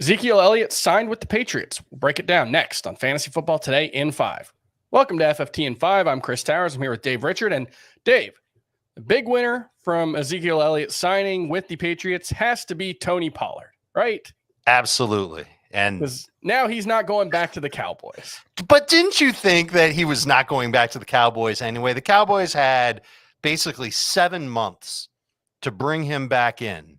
Ezekiel Elliott signed with the Patriots. We'll break it down next on Fantasy Football Today in 5. Welcome to FFT in 5. I'm Chris Towers. I'm here with Dave Richard. And Dave, the big winner from Ezekiel Elliott signing with the Patriots has to be Tony Pollard, right? Absolutely. And now he's not going back to the Cowboys. But didn't you think that he was not going back to the Cowboys anyway? The Cowboys had basically 7 months to bring him back in.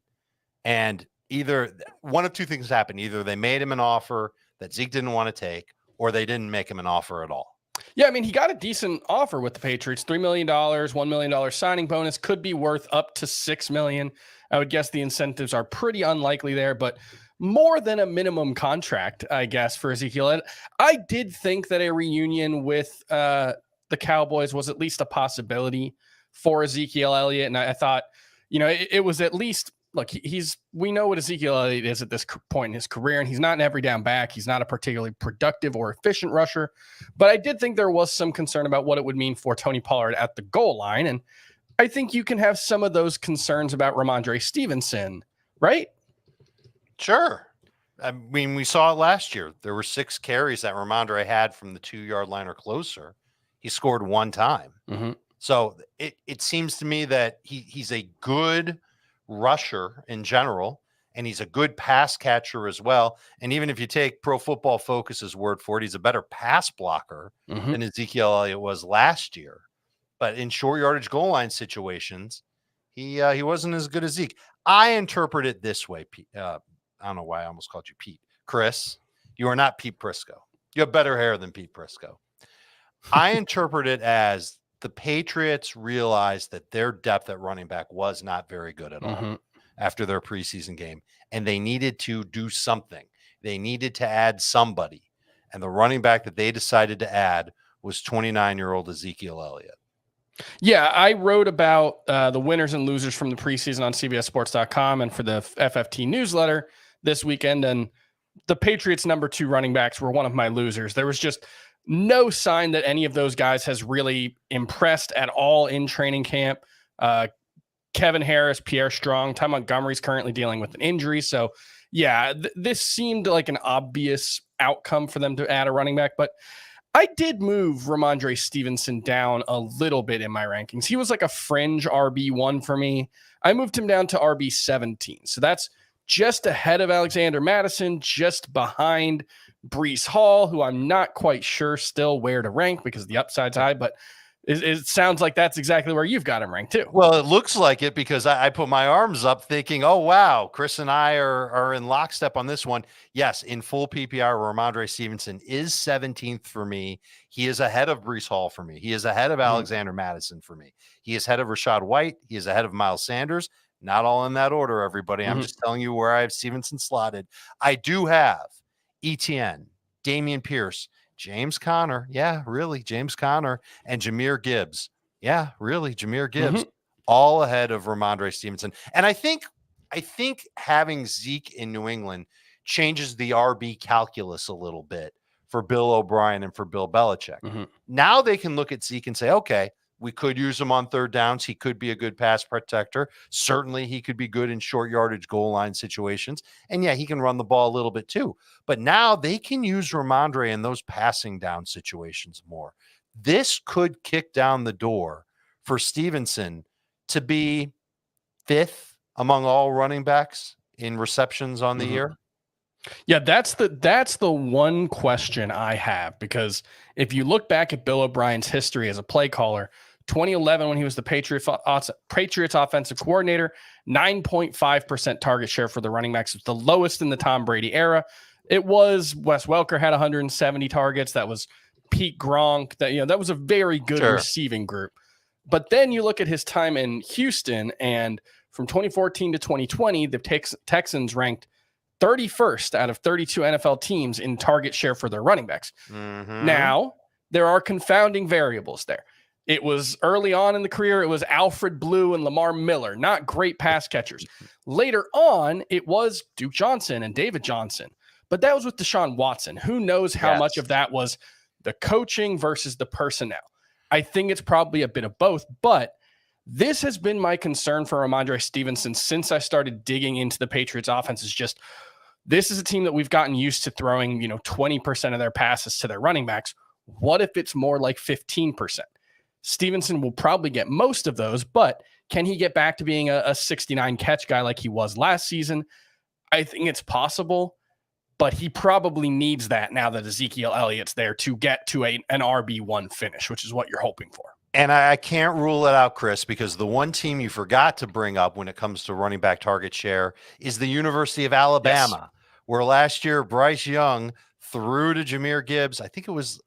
And either one of two things happened. Either they made him an offer that Zeke didn't want to take, or they didn't make him an offer at all. Yeah, I mean, he got a decent offer with the Patriots. $3 million, $1 million signing bonus, could be worth up to $6 million. I would guess the incentives are pretty unlikely there, but more than a minimum contract, I guess, for Ezekiel. And I did think that a reunion with the Cowboys was at least a possibility for Ezekiel Elliott. And I thought, it was at least, look, we know what Ezekiel Elliott is at this point in his career, and he's not an every down back. He's not a particularly productive or efficient rusher. But I did think there was some concern about what it would mean for Tony Pollard at the goal line. And I think you can have some of those concerns about Rhamondre Stevenson, right? Sure. I mean, we saw it last year. There were 6 carries that Rhamondre had from the 2-yard line or closer. He scored 1 time. Mm-hmm. So it seems to me that he's a good rusher in general, and he's a good pass catcher as well. And even if you take Pro Football Focus's word for it, he's a better pass blocker than Ezekiel Elliott was last year. But in short yardage goal line situations, he wasn't as good as Zeke. I interpret it this way, Pete. I don't know why I almost called you Pete. Chris, you are not Pete Prisco. You have better hair than Pete Prisco. I interpret it as the Patriots realized that their depth at running back was not very good at all after their preseason game, and they needed to do something. They needed to add somebody, and the running back that they decided to add was 29-year-old Ezekiel Elliott. Yeah, I wrote about the winners and losers from the preseason on CBSSports.com and for the FFT newsletter this weekend, and the Patriots' number 2 running backs were one of my losers. There was just no sign that any of those guys has really impressed at all in training camp. Kevin Harris, Pierre Strong, Ty Montgomery's currently dealing with an injury. So, yeah, this seemed like an obvious outcome for them to add a running back. But I did move Rhamondre Stevenson down a little bit in my rankings. He was like a fringe RB1 for me. I moved him down to RB17. So that's just ahead of Alexander Mattison, just behind Breece Hall, who I'm not quite sure still where to rank because the upside's high, but it sounds like that's exactly where you've got him ranked too. Well, it looks like it because I put my arms up thinking, oh, wow, Chris and I are in lockstep on this one. Yes, in full PPR, Rhamondre Stevenson is 17th for me. He is ahead of Breece Hall for me. He is ahead of Alexander Mattison for me. He is ahead of Rashad White. He is ahead of Miles Sanders. Not all in that order, everybody. I'm just telling you where I have Stevenson slotted. I do have ETN, Damian Pierce, James Conner. Yeah, really, James Conner. And Jahmyr Gibbs. Yeah, really, Jahmyr Gibbs. All ahead of Rhamondre Stevenson. And I think having Zeke in New England changes the RB calculus a little bit for Bill O'Brien and for Bill Belichick. Now they can look at Zeke and say, okay, we could use him on third downs. He could be a good pass protector. Certainly, he could be good in short yardage goal line situations. And yeah, he can run the ball a little bit too. But now they can use Rhamondre in those passing down situations more. This could kick down the door for Stevenson to be 5th among all running backs in receptions on the year. Yeah, that's the one question I have, because if you look back at Bill O'Brien's history as a play caller, 2011, when he was the Patriots offensive coordinator, 9.5% target share for the running backs. It's the lowest in the Tom Brady era. It was Wes Welker had 170 targets. That was Pete Gronk. That was a very good receiving group. But then you look at his time in Houston, and from 2014 to 2020, the Texans ranked 31st out of 32 NFL teams in target share for their running backs. Now, there are confounding variables there. It was early on in the career, it was Alfred Blue and Lamar Miller, not great pass catchers. Later on, it was Duke Johnson and David Johnson. But that was with Deshaun Watson. Who knows how much of that was the coaching versus the personnel? I think it's probably a bit of both, but this has been my concern for Rhamondre Stevenson since I started digging into the Patriots offense, is just This is a team that we've gotten used to throwing, 20% of their passes to their running backs. What if it's more like 15%? Stevenson will probably get most of those, but can he get back to being a 69 catch guy like he was last season? I think it's possible, but he probably needs that now that Ezekiel Elliott's there to get to an RB1 finish, which is what you're hoping for. And I can't rule it out, Chris, because the one team you forgot to bring up when it comes to running back target share is the University of Alabama, where last year Bryce Young threw to Jahmyr Gibbs. I think it was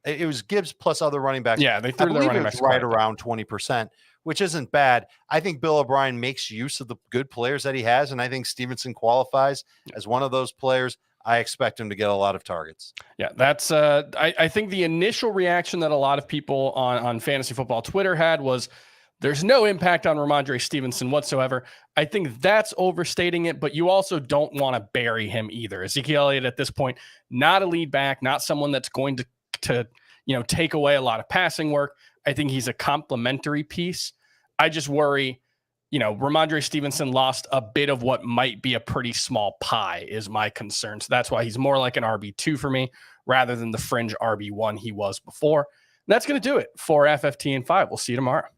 Gibbs plus other running backs. Yeah, they threw their running backs right around 20%, which isn't bad. I think Bill O'Brien makes use of the good players that he has, and I think Stevenson qualifies as one of those players. I expect him to get a lot of targets. Yeah, that's I think the initial reaction that a lot of people on fantasy football Twitter had was there's no impact on Rhamondre Stevenson whatsoever. I think that's overstating it, but you also don't want to bury him either. Ezekiel Elliott at this point, not a lead back, not someone that's going to take away a lot of passing work. I think he's a complementary piece. I just worry, Rhamondre Stevenson lost a bit of what might be a pretty small pie is my concern. So that's why he's more like an RB2 for me rather than the fringe RB1 he was before. And that's going to do it for FFT and 5. We'll see you tomorrow.